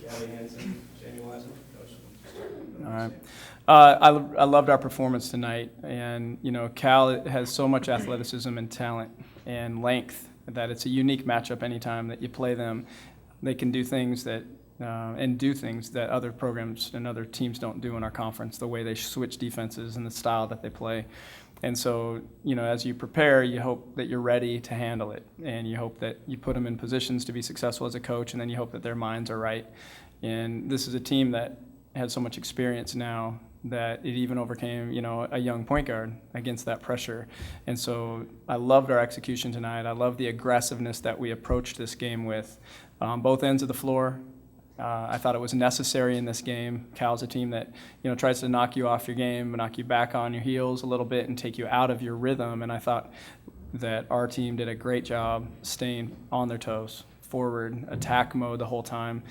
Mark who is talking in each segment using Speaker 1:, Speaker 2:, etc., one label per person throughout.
Speaker 1: Gabriella Hanson, Jamie Weisner, Coach.
Speaker 2: All right. I loved our performance tonight, and Cal has so much athleticism and talent and length that it's a unique matchup anytime that you play them. They can do things that other programs and other teams don't do in our conference, the way they switch defenses and the style that they play. And so, as you prepare, you hope that you're ready to handle it, and you hope that you put them in positions to be successful as a coach, and then you hope that their minds are right. And this is a team that has so much experience now that it even overcame, a young point guard against that pressure. And so I loved our execution tonight. I love the aggressiveness that we approached this game with, both ends of the floor. I thought it was necessary in this game. Cal's a team that tries to knock you off your game, knock you back on your heels a little bit, and take you out of your rhythm. And I thought that our team did a great job staying on their toes, forward, attack mode the whole time.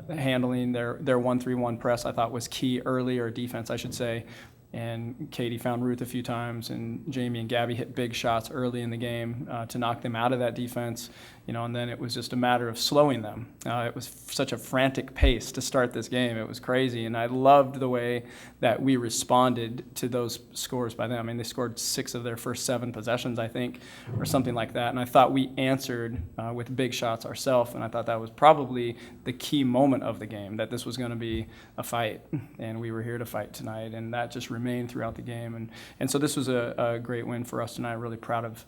Speaker 2: Handling their 1-3-1 press, I thought, was key early, or defense, I should say. And Katie found Ruth a few times, and Jamie and Gabby hit big shots early in the game to knock them out of that defense. And then it was just a matter of slowing them. It was such a frantic pace to start this game. It was crazy, and I loved the way that we responded to those scores by them. I mean, they scored 6 of their first 7 possessions, I think, or something like that. And I thought we answered with big shots ourselves, and I thought that was probably the key moment of the game, that this was going to be a fight, and we were here to fight tonight, and that just remained throughout the game. And so this was a great win for us tonight. Really proud of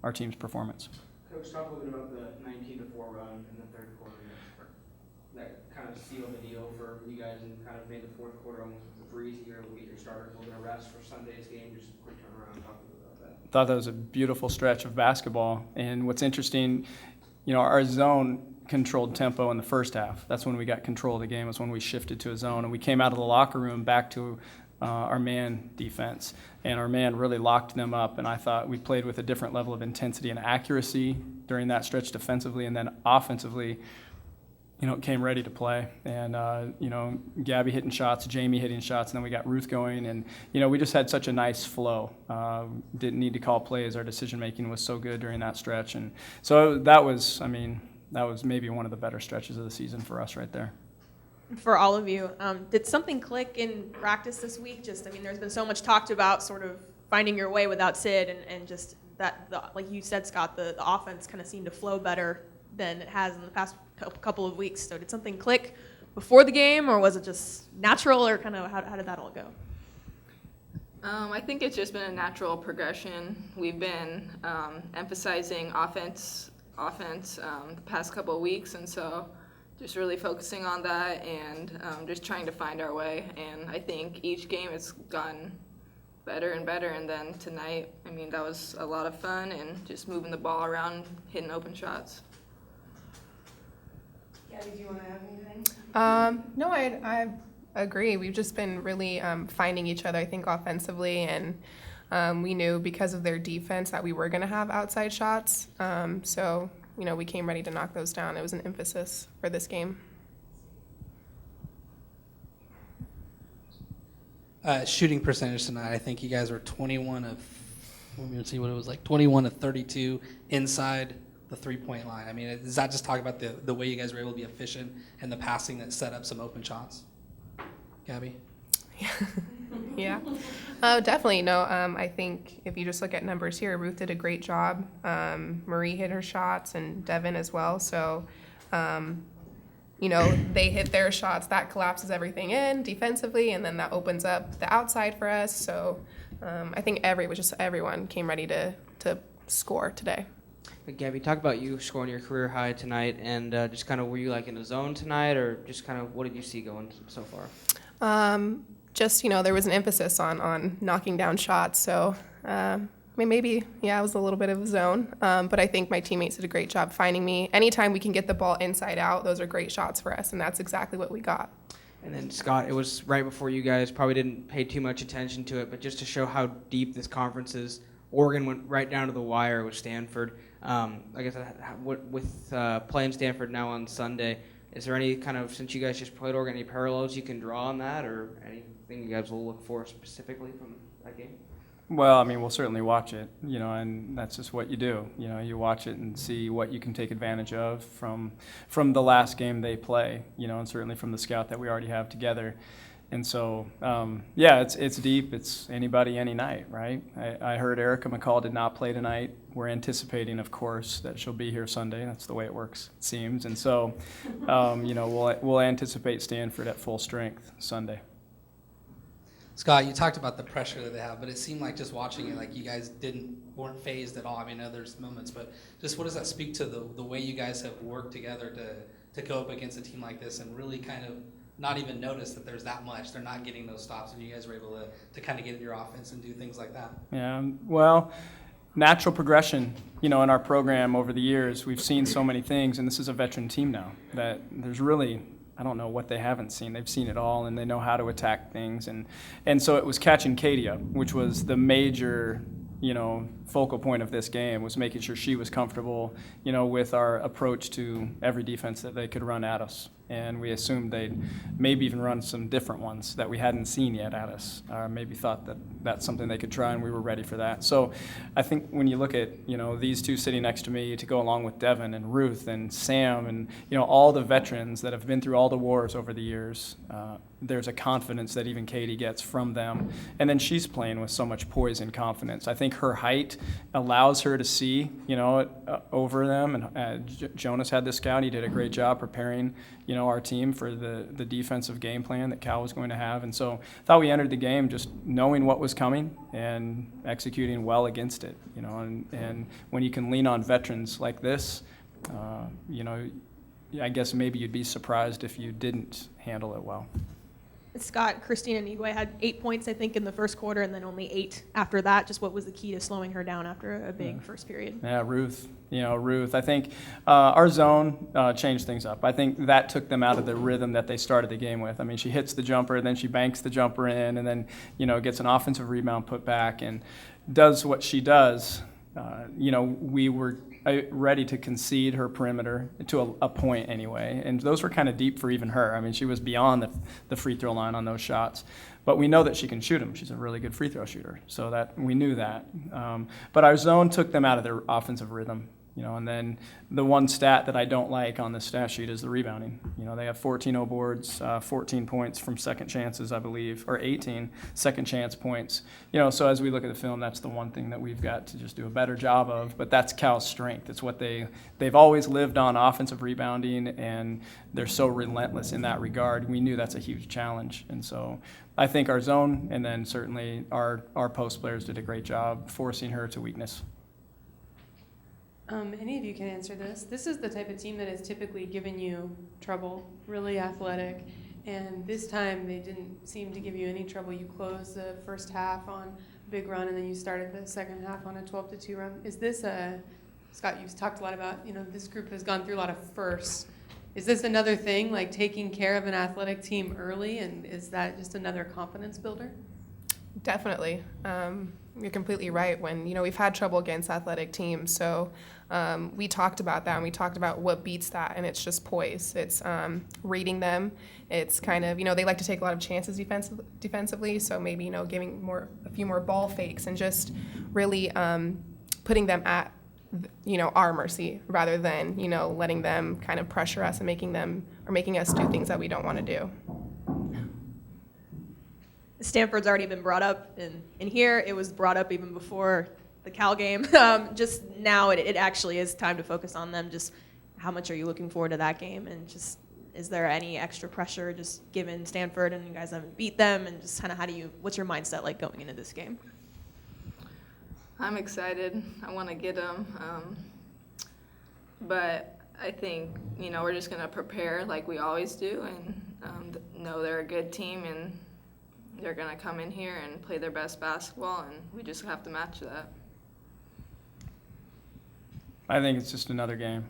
Speaker 2: our team's performance.
Speaker 3: Coach, talk a little bit about the 19-4 run in the third quarter. That kind of sealed the deal for you guys and kind of made the fourth quarter almost a breeze here with your starters, a little bit of rest for Sunday's game. Just a quick turnaround. Talk a little bit about that.
Speaker 2: Thought that was a beautiful stretch of basketball. And what's interesting, our zone controlled tempo in the first half. That's when we got control of the game, was when we shifted to a zone. And we came out of the locker room back to our man defense, and our man really locked them up, and I thought we played with a different level of intensity and accuracy during that stretch defensively, and then offensively, came ready to play. And Gabby hitting shots, Jamie hitting shots, and then we got Ruth going, and we just had such a nice flow. Didn't need to call plays. Our decision making was so good during that stretch, and so that was maybe one of the better stretches of the season for us right there.
Speaker 4: For all of you, did something click in practice this week? There's been so much talked about sort of finding your way without Sid, and just that, like you said, Scott, the offense kind of seemed to flow better than it has in the past couple of weeks. So did something click before the game, or was it just natural, or kind of how did that all go?
Speaker 5: I think it's just been a natural progression. We've been emphasizing offense the past couple of weeks, and so just really focusing on that and just trying to find our way. And I think each game has gotten better and better. And then tonight, that was a lot of fun, and just moving the ball around, hitting open shots.
Speaker 4: Gabby, do you want to add anything?
Speaker 6: No, I agree. We've just been really finding each other, I think, offensively. And we knew because of their defense that we were going to have outside shots. So we came ready to knock those down. It was an emphasis for this game.
Speaker 7: Shooting percentage tonight, I think you guys were 21 of 32 inside the three-point line. Does that just talk about the way you guys were able to be efficient and the passing that set up some open shots? Gabby?
Speaker 6: Yeah, definitely. No, I think if you just look at numbers here, Ruth did a great job. Marie hit her shots, and Devin as well. So, they hit their shots. That collapses everything in defensively, and then that opens up the outside for us. So, I think everyone came ready to score today.
Speaker 3: Gabby, talk about you scoring your career high tonight, and just kind of were you in the zone tonight, or just kind of what did you see going so far?
Speaker 6: There was an emphasis on knocking down shots. So maybe, it was a little bit of a zone. But I think my teammates did a great job finding me. Anytime we can get the ball inside out, those are great shots for us, and that's exactly what we got.
Speaker 3: And then, Scott, it was right before you guys probably didn't pay too much attention to it, but just to show how deep this conference is, Oregon went right down to the wire with Stanford. I guess with playing Stanford now on Sunday, is there any kind of, since you guys just played Oregon, any parallels you can draw on that, or anything you guys will look for specifically from that game?
Speaker 2: Well, I mean, we'll certainly watch it, and that's just what you do. You watch it and see what you can take advantage of from the last game they play, and certainly from the scout that we already have together. And so, it's deep. It's anybody, any night, right? I heard Erica McCall did not play tonight. We're anticipating, of course, that she'll be here Sunday. That's the way it works, it seems. And so, we'll anticipate Stanford at full strength Sunday.
Speaker 7: Scott, you talked about the pressure that they have, but it seemed like just watching it, like you guys weren't phased at all. I mean, I know there's moments, but just what does that speak to the way you guys have worked together to go up against a team like this and really kind of not even notice that there's that much? They're not getting those stops, and you guys were able to kind of get in your offense and do things like that.
Speaker 2: Yeah, well, natural progression, in our program over the years, we've seen so many things, and this is a veteran team now, that there's really, I don't know what they haven't seen. They've seen it all, and they know how to attack things. And so it was catching Katie up, which was the major, focal point of this game, was making sure she was comfortable, with our approach to every defense that they could run at us. And we assumed they'd maybe even run some different ones that we hadn't seen yet at us, or maybe thought that that's something they could try, and we were ready for that. So I think when you look at, these two sitting next to me to go along with Devin and Ruth and Sam and, all the veterans that have been through all the wars over the years, there's a confidence that even Katie gets from them. And then she's playing with so much poise and confidence. I think her height allows her to see, over them. And Jonas had this scout. He did a great job preparing, our team for the defensive game plan that Cal was going to have. And so I thought we entered the game just knowing what was coming and executing well against it, and when you can lean on veterans like this, I guess maybe you'd be surprised if you didn't handle it well.
Speaker 4: Scott, Christina Nigwe had 8 points, I think, in the first quarter, and then only 8 after that. Just what was the key to slowing her down after a big first period?
Speaker 2: Yeah, Ruth. Ruth. I think our zone changed things up. I think that took them out of the rhythm that they started the game with. I mean, she hits the jumper, then she banks the jumper in, and then, gets an offensive rebound put back and does what she does. We were ready to concede her perimeter to a point anyway, and those were kind of deep for even her. I mean, she was beyond the free throw line on those shots, but we know that she can shoot them. She's a really good free throw shooter, so that we knew that. But our zone took them out of their offensive rhythm. And then the one stat that I don't like on the stat sheet is the rebounding. They have 14 boards, 14 points from second chances, I believe, or 18 second chance points. So as we look at the film, that's the one thing that we've got to just do a better job of. But that's Cal's strength. It's what they've always lived on, offensive rebounding, and they're so relentless in that regard. We knew that's a huge challenge. And so I think our zone and then certainly our post players did a great job forcing her to weakness.
Speaker 8: Any of you can answer this. This is the type of team that has typically given you trouble, really athletic, and this time they didn't seem to give you any trouble. You closed the first half on a big run, and then you started the second half on a 12-2 run. Is this Scott, you've talked a lot about, this group has gone through a lot of firsts. Is this another thing, like taking care of an athletic team early, and is that just another confidence builder?
Speaker 6: Definitely. You're completely right. When, we've had trouble against athletic teams, so we talked about that, and we talked about what beats that, and it's just poise. It's reading them. It's kind of, they like to take a lot of chances defensively, so maybe, giving a few more ball fakes and just really putting them at, our mercy rather than, letting them kind of pressure us and making us do things that we don't want to do.
Speaker 4: Stanford's already been brought up in here. It was brought up even before the Cal game. Just now it actually is time to focus on them. Just how much are you looking forward to that game? And just is there any extra pressure just given Stanford and you guys haven't beat them? And just kind of what's your mindset like going into this game?
Speaker 5: I'm excited. I want to get them. But I think, we're just going to prepare like we always do and know they're a good team and they're going to come in here and play their best basketball, and we just have to match that.
Speaker 2: I think it's just another game.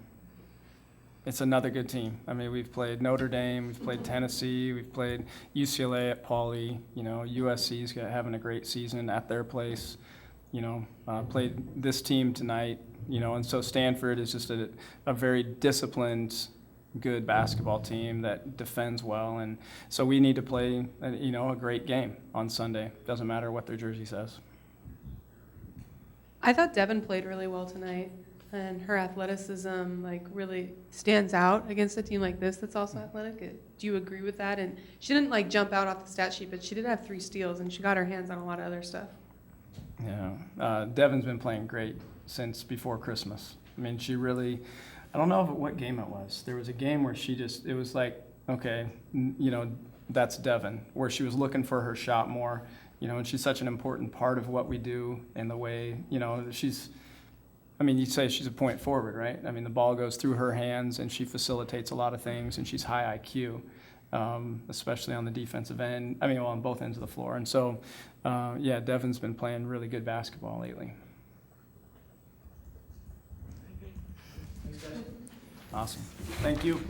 Speaker 2: It's another good team. I mean, we've played Notre Dame, we've played Tennessee, we've played UCLA at Pauley. USC's having a great season at their place. Played this team tonight. And so Stanford is just a very disciplined, good basketball team that defends well, and so we need to play a great game on Sunday. Doesn't matter what their jersey says.
Speaker 8: I thought Devin played really well tonight, and her athleticism like really stands out against a team like this that's also athletic. Do you agree with that? And she didn't like jump out off the stat sheet, but she did have 3 steals, and she got her hands on a lot of other stuff.
Speaker 2: Yeah, Devin's been playing great since before Christmas. I mean, she really, I don't know what game it was. There was a game where it was like, okay, that's Devin, where she was looking for her shot more, and she's such an important part of what we do and the way, you'd say she's a point forward, right? I mean, the ball goes through her hands and she facilitates a lot of things, and she's high IQ. Especially on the defensive end. On both ends of the floor. And so, Devin's been playing really good basketball lately. Awesome. Thank you.